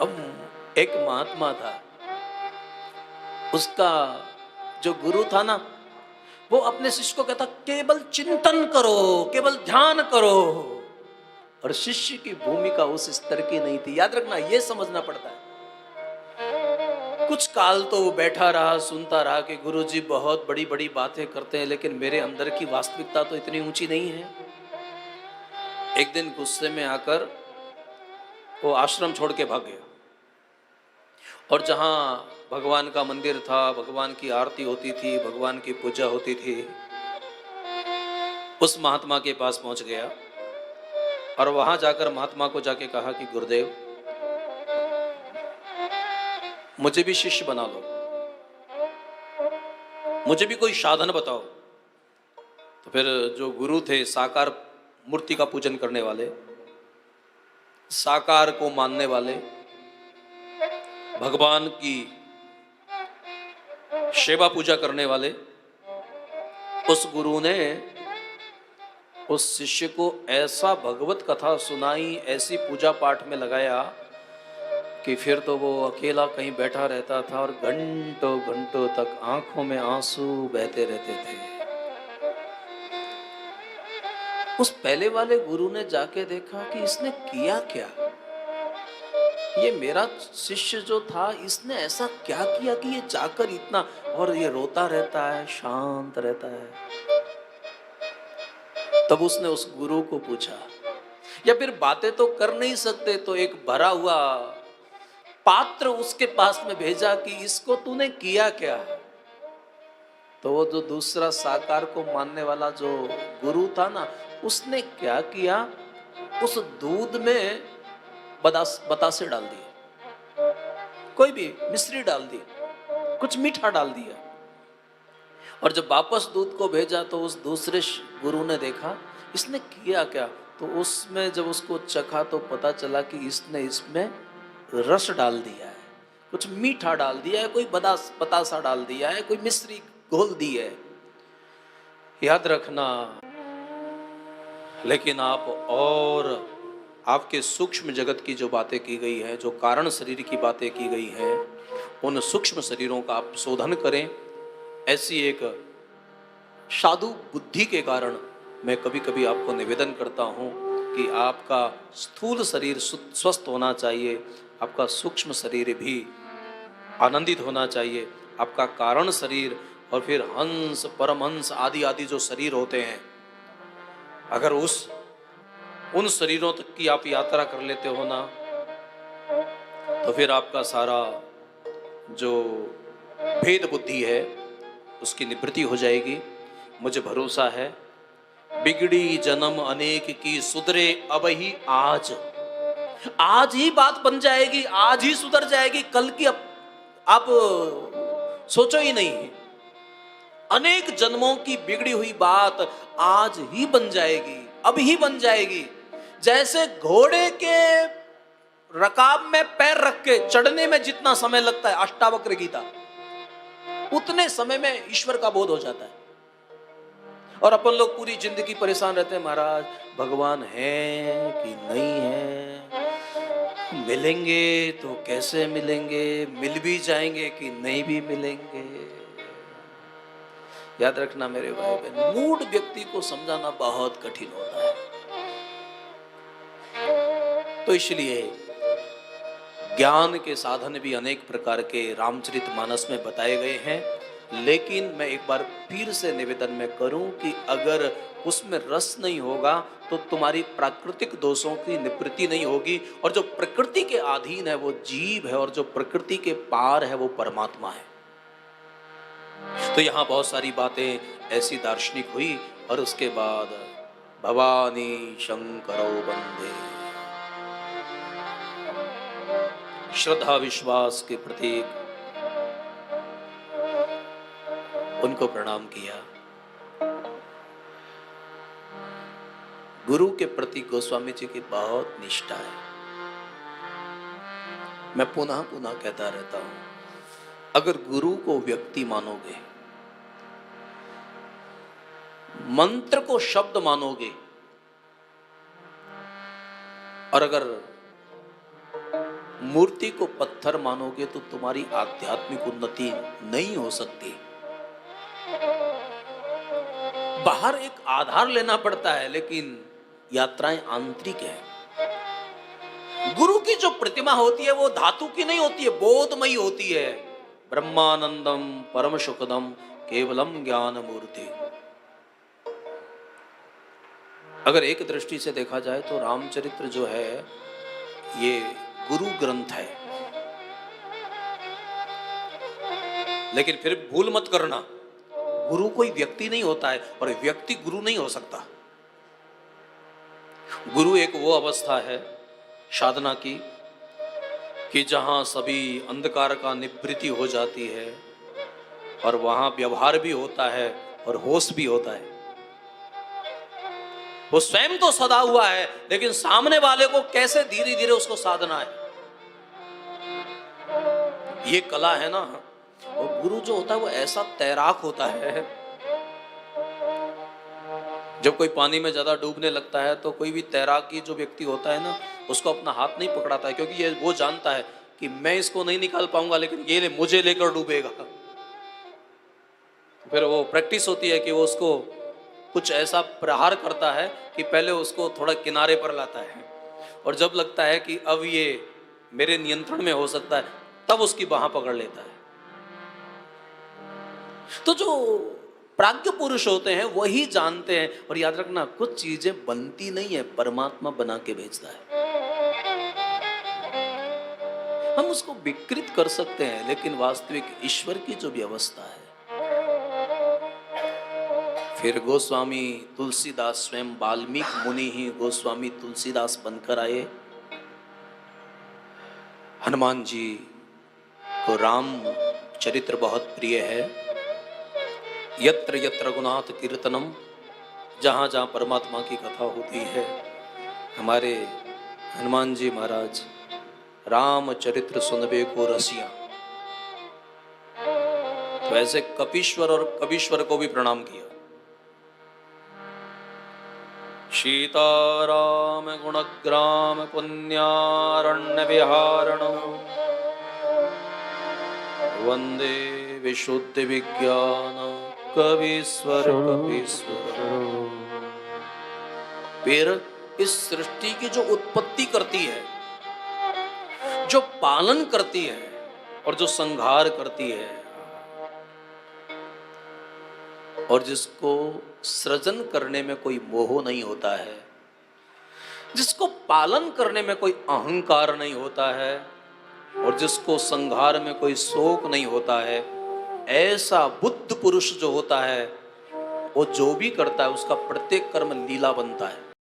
अब एक महात्मा था, उसका जो गुरु था ना, वो अपने शिष्य को कहता केवल चिंतन करो, केवल ध्यान करो। और शिष्य की भूमिका उस स्तर की नहीं थी। याद रखना, ये समझना पड़ता है। कुछ काल तो वो बैठा रहा, सुनता रहा कि गुरुजी बहुत बड़ी बड़ी बातें करते हैं, लेकिन मेरे अंदर की वास्तविकता तो इतनी ऊंची नहीं है। एक दिन गुस्से में आकर वो आश्रम छोड़ के भाग गया, और जहां भगवान का मंदिर था, भगवान की आरती होती थी, भगवान की पूजा होती थी, उस महात्मा के पास पहुंच गया और वहां जाकर महात्मा को जाके कहा कि गुरुदेव, मुझे भी शिष्य बना लो, मुझे भी कोई साधन बताओ। तो फिर जो गुरु थे, साकार मूर्ति का पूजन करने वाले, साकार को मानने वाले, भगवान की सेवा पूजा करने वाले, उस गुरु ने उस शिष्य को ऐसा भगवत कथा सुनाई, ऐसी पूजा पाठ में लगाया कि फिर तो वो अकेला कहीं बैठा रहता था और घंटों घंटों तक आंखों में आंसू बहते रहते थे। उस पहले वाले गुरु ने जाके देखा कि इसने किया क्या, ये मेरा शिष्य जो था, इसने ऐसा क्या किया कि ये जाकर इतना, और ये रोता रहता है, शांत रहता है। तब उसने उस गुरु को पूछा, या फिर बातें तो कर नहीं सकते, तो एक भरा हुआ पात्र उसके पास में भेजा कि इसको तूने किया क्या। तो वो जो दूसरा साकार को मानने वाला जो गुरु था ना, उसने क्या किया, उस दूध में बतासे डाल दिए, कोई भी मिश्री डाल दी, कुछ मीठा डाल दिया। और जब वापस दूध को भेजा तो उस दूसरे गुरु ने देखा इसने किया क्या, तो उसमें जब उसको चखा तो पता चला कि इसने इसमें रस डाल दिया है, कुछ मीठा डाल दिया है, कोई बतासा डाल दिया है, कोई मिश्री घोल दी है। याद रखना, लेकिन आप और आपके सूक्ष्म जगत की जो बातें की गई है, जो कारण शरीर की बातें की गई हैं, उन सूक्ष्म शरीरों का आप शोधन करें। ऐसी एक साधु बुद्धि के कारण मैं कभी कभी आपको निवेदन करता हूं कि आपका स्थूल शरीर स्वस्थ होना चाहिए, आपका सूक्ष्म शरीर भी आनंदित होना चाहिए, आपका कारण शरीर और फिर हंस, परमहंस आदि आदि जो शरीर होते हैं, अगर उन शरीरों तक की आप यात्रा कर लेते हो ना, तो फिर आपका सारा जो भेद बुद्धि है उसकी निवृत्ति हो जाएगी। मुझे भरोसा है, बिगड़ी जन्म अनेक की, सुधरे अब ही आज। आज ही बात बन जाएगी, आज ही सुधर जाएगी, कल की आप सोचो ही नहीं। अनेक जन्मों की बिगड़ी हुई बात आज ही बन जाएगी, अब ही बन जाएगी। जैसे घोड़े के रकाब में पैर रख के चढ़ने में जितना समय लगता है, अष्टावक्र गीता, उतने समय में ईश्वर का बोध हो जाता है। और अपन लोग पूरी जिंदगी परेशान रहते हैं, महाराज भगवान है कि नहीं है, मिलेंगे तो कैसे मिलेंगे, मिल भी जाएंगे कि नहीं भी मिलेंगे। याद रखना मेरे भाई बहन, मूड व्यक्ति को समझाना बहुत कठिन होता है। तो इसलिए ज्ञान के साधन भी अनेक प्रकार के रामचरितमानस में बताए गए हैं, लेकिन मैं एक बार फिर से निवेदन में करूं कि अगर उसमें रस नहीं होगा तो तुम्हारी प्राकृतिक दोषों की निवृत्ति नहीं होगी। और जो प्रकृति के अधीन है वो जीव है, और जो प्रकृति के पार है वो परमात्मा है। तो यहाँ बहुत सारी बातें ऐसी दार्शनिक हुई, और उसके बाद भवानी शंकरो वंदे, श्रद्धा विश्वास के प्रतीक, उनको प्रणाम किया। गुरु के प्रति गोस्वामी जी की बहुत निष्ठा है। मैं पुनः पुनः कहता रहता हूं, अगर गुरु को व्यक्ति मानोगे, मंत्र को शब्द मानोगे, और अगर मूर्ति को पत्थर मानोगे तो तुम्हारी आध्यात्मिक उन्नति नहीं हो सकती। बाहर एक आधार लेना पड़ता है, लेकिन यात्राएं आंतरिक है। गुरु की जो प्रतिमा होती है वो धातु की नहीं होती है, बोधमयी होती है। ब्रह्मानंदम परम सुखदम केवलम ज्ञान मूर्ति। अगर एक दृष्टि से देखा जाए तो रामचरित्र जो है ये गुरु ग्रंथ है, लेकिन फिर भूल मत करना, गुरु कोई व्यक्ति नहीं होता है और व्यक्ति गुरु नहीं हो सकता। गुरु एक वो अवस्था है साधना की कि जहां सभी अंधकार का निवृत्ति हो जाती है और वहां व्यवहार भी होता है और होश भी होता है। वो स्वयं तो सदा हुआ है, लेकिन सामने वाले को कैसे धीरे धीरे उसको साधना है, ये कला है ना। और गुरु जो होता है वो ऐसा तैराक होता है, जब कोई पानी में ज्यादा डूबने लगता है तो कोई भी तैराकी जो व्यक्ति होता है ना, उसको अपना हाथ नहीं पकड़ाता है, क्योंकि ये वो जानता है कि मैं इसको नहीं निकाल पाऊंगा, लेकिन ये मुझे लेकर डूबेगा। फिर वो प्रैक्टिस होती है कि वो उसको कुछ ऐसा प्रहार करता है कि पहले उसको थोड़ा किनारे पर लाता है, और जब लगता है कि अब ये मेरे नियंत्रण में हो सकता है, तब उसकी बाह पकड़ लेता है। तो जो प्राज्ञ पुरुष होते हैं वही जानते हैं। और याद रखना, कुछ चीजें बनती नहीं है, परमात्मा बना के भेजता है। हम उसको विकृत कर सकते हैं, लेकिन वास्तविक ईश्वर की जो व्यवस्था है। फिर गोस्वामी तुलसीदास स्वयं वाल्मीकि मुनि ही गोस्वामी तुलसीदास बनकर आए। हनुमान जी को राम चरित्र बहुत प्रिय है। यत्र यत्र रघुनाथ कीर्तनम, जहाँ जहाँ परमात्मा की कथा होती है, हमारे हनुमान जी महाराज राम चरित्र सुनबे को रसिया। तो ऐसे कपीश्वर और कवीश्वर को भी प्रणाम किया। सीताराम गुणग्राम पुण्यारण्य विहारण वंदे विशुद्ध विज्ञान कवीश्वर कपीश्वर। फिर इस सृष्टि की जो उत्पत्ति करती है, जो पालन करती है और जो संहार करती है, और जिसको सृजन करने में कोई मोह नहीं होता है, जिसको पालन करने में कोई अहंकार नहीं होता है, और जिसको संहार में कोई शोक नहीं होता है, ऐसा बुद्ध पुरुष जो होता है, वो जो भी करता है उसका प्रत्येक कर्म लीला बनता है।